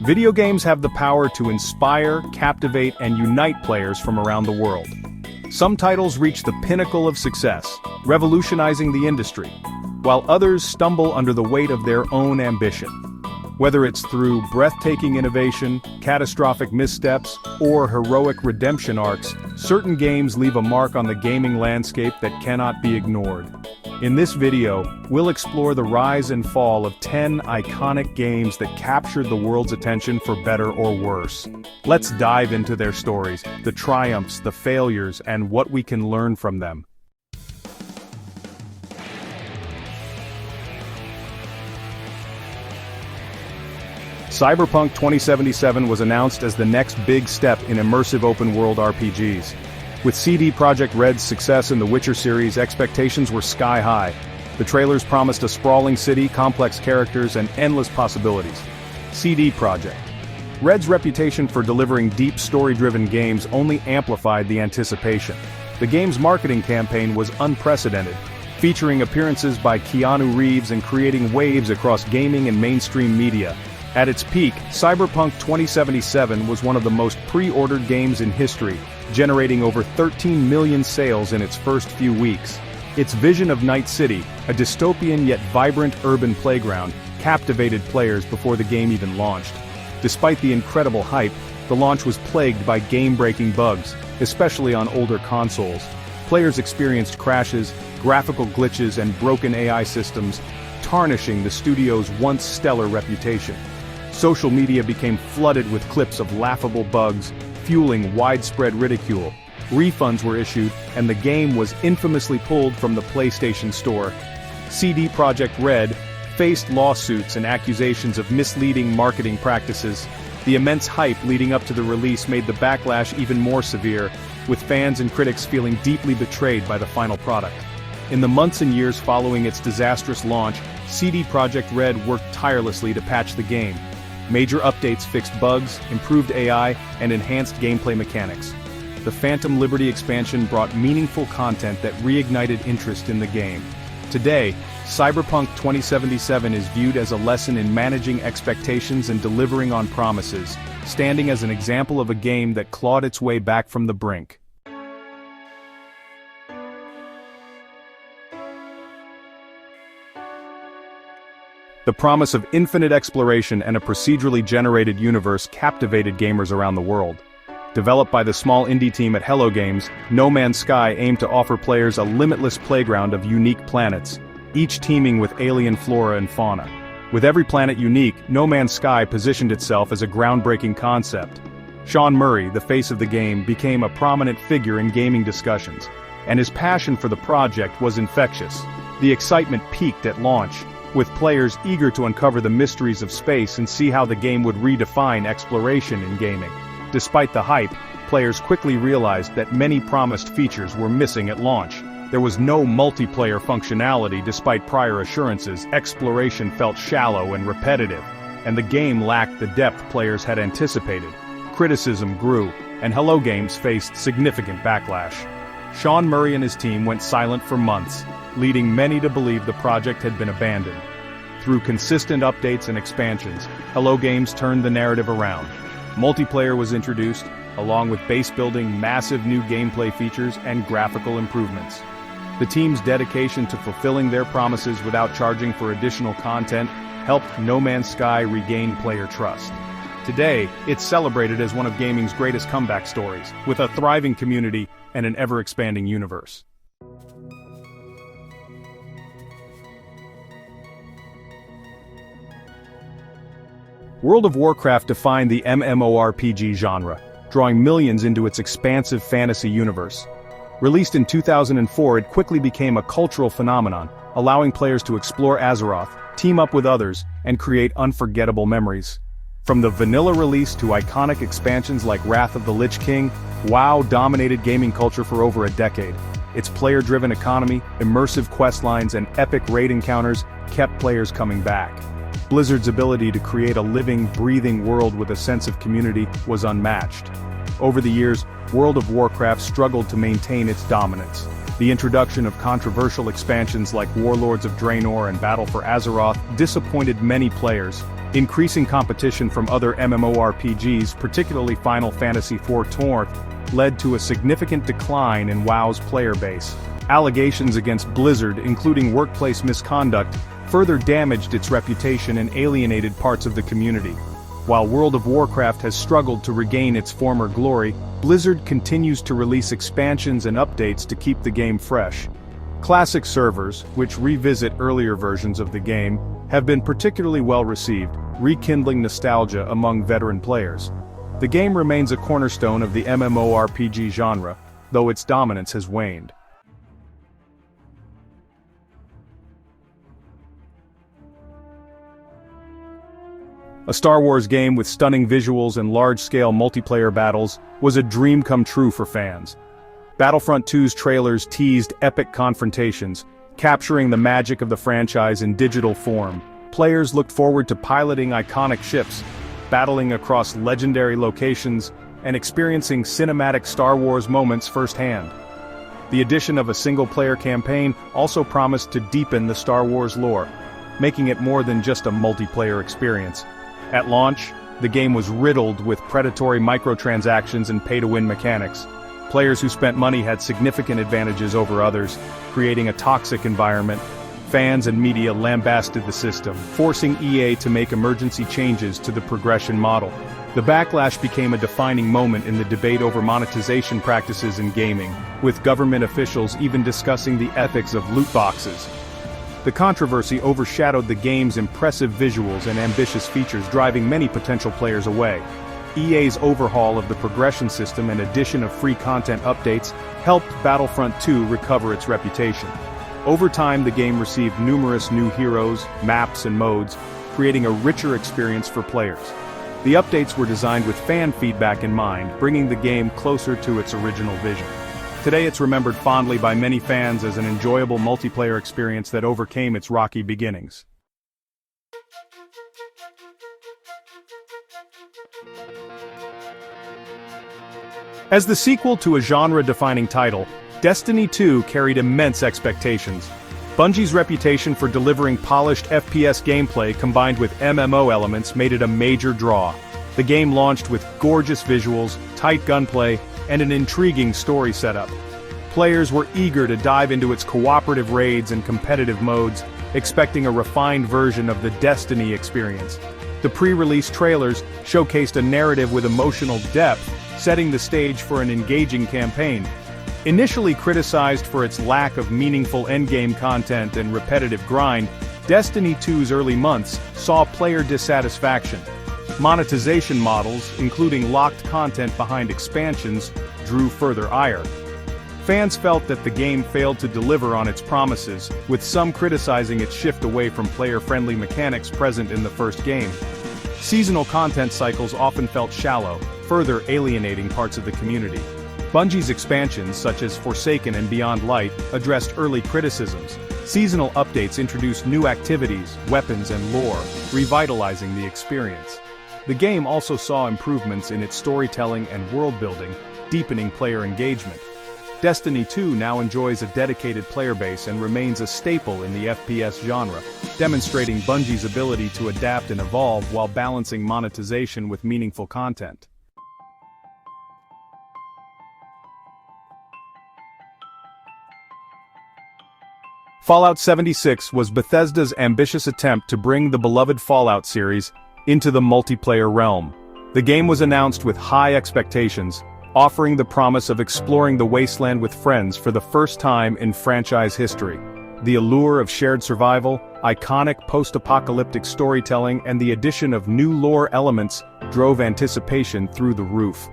Video games have the power to inspire, captivate, and unite players from around the world. Some titles reach the pinnacle of success, revolutionizing the industry, while others stumble under the weight of their own ambition. Whether it's through breathtaking innovation, catastrophic missteps, or heroic redemption arcs, certain games leave a mark on the gaming landscape that cannot be ignored. In this video, we'll explore the rise and fall of 10 iconic games that captured the world's attention for better or worse. Let's dive into their stories, the triumphs, the failures, and what we can learn from them. Cyberpunk 2077 was announced as the next big step in immersive open-world RPGs. With CD Projekt Red's success in the Witcher series, expectations were sky-high. The trailers promised a sprawling city, complex characters, and endless possibilities. CD Projekt Red's reputation for delivering deep story-driven games only amplified the anticipation. The game's marketing campaign was unprecedented, featuring appearances by Keanu Reeves and creating waves across gaming and mainstream media. At its peak, Cyberpunk 2077 was one of the most pre-ordered games in history, generating over 13 million sales in its first few weeks. Its vision of Night City, a dystopian yet vibrant urban playground, captivated players before the game even launched. Despite the incredible hype, the launch was plagued by game-breaking bugs, especially on older consoles. Players experienced crashes, graphical glitches, and broken AI systems, tarnishing the studio's once stellar reputation. Social media became flooded with clips of laughable bugs, fueling widespread ridicule. Refunds were issued, and the game was infamously pulled from the PlayStation Store. CD Projekt Red faced lawsuits and accusations of misleading marketing practices. The immense hype leading up to the release made the backlash even more severe, with fans and critics feeling deeply betrayed by the final product. In the months and years following its disastrous launch, CD Projekt Red worked tirelessly to patch the game. Major updates fixed bugs, improved AI, and enhanced gameplay mechanics. The Phantom Liberty expansion brought meaningful content that reignited interest in the game. Today, Cyberpunk 2077 is viewed as a lesson in managing expectations and delivering on promises, standing as an example of a game that clawed its way back from the brink. The promise of infinite exploration and a procedurally generated universe captivated gamers around the world. Developed by the small indie team at Hello Games, No Man's Sky aimed to offer players a limitless playground of unique planets, each teeming with alien flora and fauna. With every planet unique, No Man's Sky positioned itself as a groundbreaking concept. Sean Murray, the face of the game, became a prominent figure in gaming discussions, and his passion for the project was infectious. The excitement peaked at launch, with players eager to uncover the mysteries of space and see how the game would redefine exploration in gaming. Despite the hype, players quickly realized that many promised features were missing at launch. There was no multiplayer functionality despite prior assurances, exploration felt shallow and repetitive, and the game lacked the depth players had anticipated. Criticism grew, and Hello Games faced significant backlash. Sean Murray and his team went silent for months, leading many to believe the project had been abandoned. Through consistent updates and expansions, Hello Games turned the narrative around. Multiplayer was introduced, along with base-building, massive new gameplay features, and graphical improvements. The team's dedication to fulfilling their promises without charging for additional content helped No Man's Sky regain player trust. Today, it's celebrated as one of gaming's greatest comeback stories, with a thriving community and an ever-expanding universe. World of Warcraft defined the MMORPG genre, drawing millions into its expansive fantasy universe. Released in 2004, it quickly became a cultural phenomenon, allowing players to explore Azeroth, team up with others, and create unforgettable memories. From the vanilla release to iconic expansions like Wrath of the Lich King, WoW dominated gaming culture for over a decade. Its player-driven economy, immersive questlines, and epic raid encounters kept players coming back. Blizzard's ability to create a living, breathing world with a sense of community was unmatched. Over the years, World of Warcraft struggled to maintain its dominance. The introduction of controversial expansions like Warlords of Draenor and Battle for Azeroth disappointed many players, Increasing competition from other MMORPGs, particularly Final Fantasy IV, led to a significant decline in WoW's player base. Allegations against Blizzard, including workplace misconduct, further damaged its reputation and alienated parts of the community. While World of Warcraft has struggled to regain its former glory, Blizzard continues to release expansions and updates to keep the game fresh. Classic servers, which revisit earlier versions of the game, have been particularly well received, rekindling nostalgia among veteran players. The game remains a cornerstone of the MMORPG genre, though its dominance has waned. A Star Wars game with stunning visuals and large-scale multiplayer battles was a dream come true for fans. Battlefront II's trailers teased epic confrontations, capturing the magic of the franchise in digital form. Players looked forward to piloting iconic ships, battling across legendary locations, and experiencing cinematic Star Wars moments firsthand. The addition of a single-player campaign also promised to deepen the Star Wars lore, making it more than just a multiplayer experience. At launch, the game was riddled with predatory microtransactions and pay-to-win mechanics. Players who spent money had significant advantages over others, creating a toxic environment. Fans and media lambasted the system, forcing EA to make emergency changes to the progression model. The backlash became a defining moment in the debate over monetization practices in gaming, with government officials even discussing the ethics of loot boxes. The controversy overshadowed the game's impressive visuals and ambitious features, driving many potential players away. EA's overhaul of the progression system and addition of free content updates helped Battlefront II recover its reputation. Over time, the game received numerous new heroes, maps, and modes, creating a richer experience for players. The updates were designed with fan feedback in mind, bringing the game closer to its original vision. Today it's remembered fondly by many fans as an enjoyable multiplayer experience that overcame its rocky beginnings. As the sequel to a genre-defining title, Destiny 2 carried immense expectations. Bungie's reputation for delivering polished FPS gameplay combined with MMO elements made it a major draw. The game launched with gorgeous visuals, tight gunplay, and an intriguing story setup. Players were eager to dive into its cooperative raids and competitive modes, expecting a refined version of the Destiny experience. The pre-release trailers showcased a narrative with emotional depth, setting the stage for an engaging campaign. Initially criticized for its lack of meaningful endgame content and repetitive grind, Destiny 2's early months saw player dissatisfaction. Monetization models, including locked content behind expansions, drew further ire. Fans felt that the game failed to deliver on its promises, with some criticizing its shift away from player-friendly mechanics present in the first game. Seasonal content cycles often felt shallow, further alienating parts of the community. Bungie's expansions, such as Forsaken and Beyond Light, addressed early criticisms. Seasonal updates introduced new activities, weapons, and lore, revitalizing the experience. The game also saw improvements in its storytelling and world-building, deepening player engagement. Destiny 2 now enjoys a dedicated player base and remains a staple in the FPS genre, demonstrating Bungie's ability to adapt and evolve while balancing monetization with meaningful content. Fallout 76 was Bethesda's ambitious attempt to bring the beloved Fallout series into the multiplayer realm. The game was announced with high expectations, offering the promise of exploring the wasteland with friends for the first time in franchise history. The allure of shared survival, iconic post-apocalyptic storytelling, and the addition of new lore elements drove anticipation through the roof.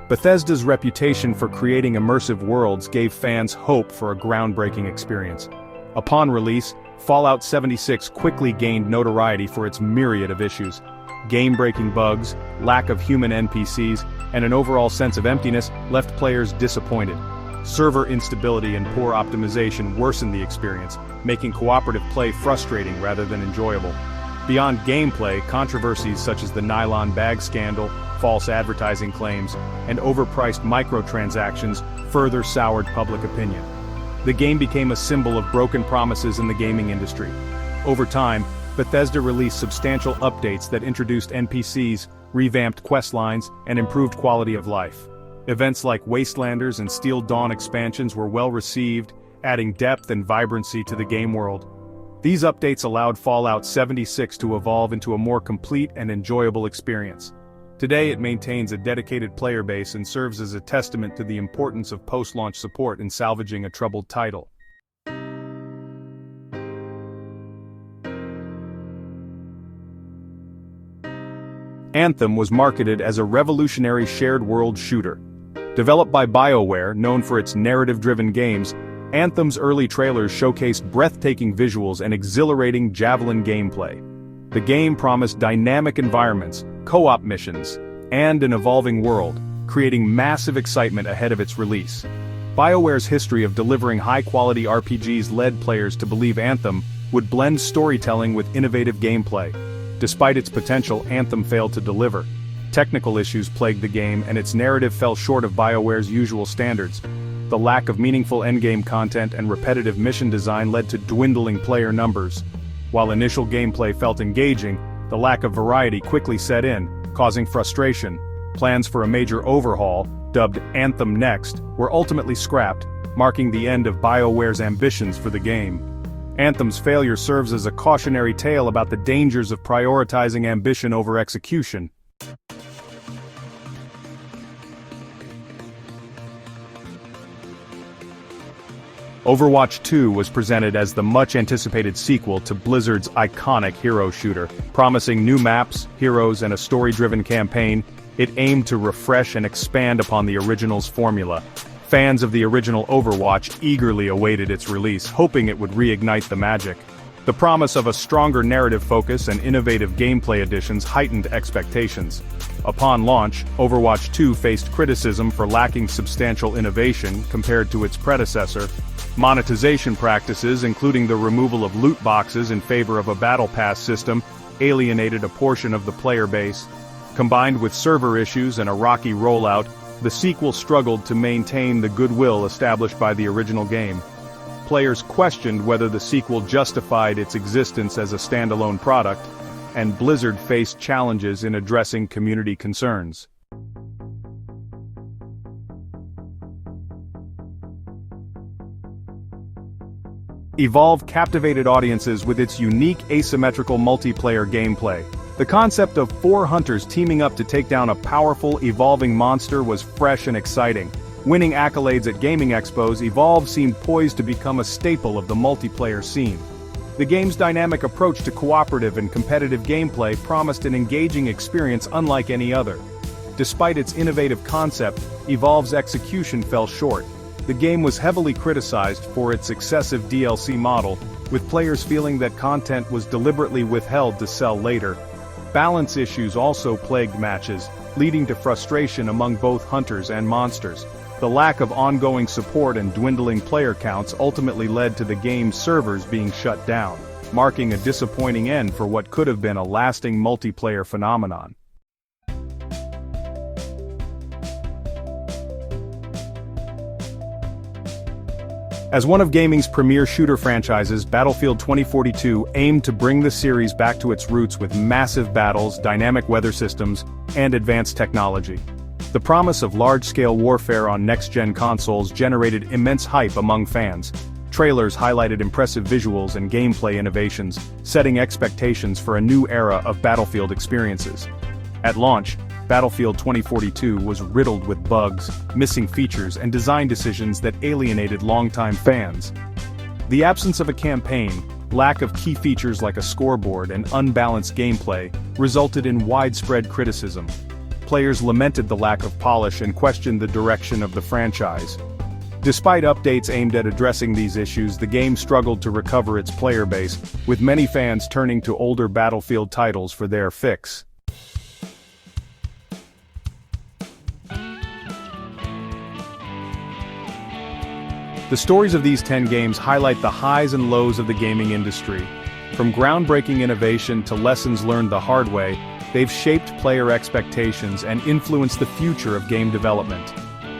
Bethesda's reputation for creating immersive worlds gave fans hope for a groundbreaking experience. Upon release, Fallout 76 quickly gained notoriety for its myriad of issues. Game-breaking bugs, lack of human NPCs, and an overall sense of emptiness left players disappointed. Server instability and poor optimization worsened the experience, making cooperative play frustrating rather than enjoyable. Beyond gameplay, controversies such as the nylon bag scandal, false advertising claims, and overpriced microtransactions further soured public opinion. The game became a symbol of broken promises in the gaming industry. Over time, Bethesda released substantial updates that introduced NPCs, revamped quest lines, and improved quality of life. Events like Wastelanders and Steel Dawn expansions were well received, adding depth and vibrancy to the game world. These updates allowed Fallout 76 to evolve into a more complete and enjoyable experience. Today it maintains a dedicated player base and serves as a testament to the importance of post-launch support in salvaging a troubled title. Anthem was marketed as a revolutionary shared-world shooter. Developed by BioWare, known for its narrative-driven games, Anthem's early trailers showcased breathtaking visuals and exhilarating javelin gameplay. The game promised dynamic environments, co-op missions, and an evolving world, creating massive excitement ahead of its release. BioWare's history of delivering high-quality RPGs led players to believe Anthem would blend storytelling with innovative gameplay. Despite its potential, Anthem failed to deliver. Technical issues plagued the game and its narrative fell short of BioWare's usual standards. The lack of meaningful endgame content and repetitive mission design led to dwindling player numbers. While initial gameplay felt engaging, the lack of variety quickly set in, causing frustration. Plans for a major overhaul, dubbed Anthem Next, were ultimately scrapped, marking the end of BioWare's ambitions for the game. Anthem's failure serves as a cautionary tale about the dangers of prioritizing ambition over execution. Overwatch 2 was presented as the much-anticipated sequel to Blizzard's iconic hero shooter. Promising new maps, heroes, and a story-driven campaign, it aimed to refresh and expand upon the original's formula. Fans of the original Overwatch eagerly awaited its release, hoping it would reignite the magic. The promise of a stronger narrative focus and innovative gameplay additions heightened expectations. Upon launch, Overwatch 2 faced criticism for lacking substantial innovation compared to its predecessor. Monetization practices, including the removal of loot boxes in favor of a battle pass system, alienated a portion of the player base. Combined with server issues and a rocky rollout, the sequel struggled to maintain the goodwill established by the original game. Players questioned whether the sequel justified its existence as a standalone product, and Blizzard faced challenges in addressing community concerns. Evolve captivated audiences with its unique asymmetrical multiplayer gameplay. The concept of 4 hunters teaming up to take down a powerful, evolving monster was fresh and exciting. Winning accolades at gaming expos, Evolve seemed poised to become a staple of the multiplayer scene. The game's dynamic approach to cooperative and competitive gameplay promised an engaging experience unlike any other. Despite its innovative concept, Evolve's execution fell short. The game was heavily criticized for its excessive DLC model, with players feeling that content was deliberately withheld to sell later. Balance issues also plagued matches, leading to frustration among both hunters and monsters. The lack of ongoing support and dwindling player counts ultimately led to the game's servers being shut down, marking a disappointing end for what could have been a lasting multiplayer phenomenon. As one of gaming's premier shooter franchises, Battlefield 2042 aimed to bring the series back to its roots with massive battles, dynamic weather systems, and advanced technology. The promise of large-scale warfare on next-gen consoles generated immense hype among fans. Trailers highlighted impressive visuals and gameplay innovations, setting expectations for a new era of Battlefield experiences. At launch, Battlefield 2042 was riddled with bugs, missing features, and design decisions that alienated longtime fans. The absence of a campaign, lack of key features like a scoreboard, and unbalanced gameplay resulted in widespread criticism. Players lamented the lack of polish and questioned the direction of the franchise. Despite updates aimed at addressing these issues, the game struggled to recover its player base, with many fans turning to older Battlefield titles for their fix. The stories of these 10 games highlight the highs and lows of the gaming industry. From groundbreaking innovation to lessons learned the hard way, they've shaped player expectations and influenced the future of game development.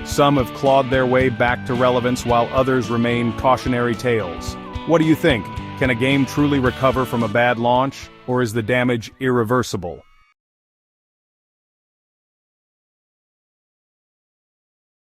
Some have clawed their way back to relevance while others remain cautionary tales. What do you think? Can a game truly recover from a bad launch, or is the damage irreversible?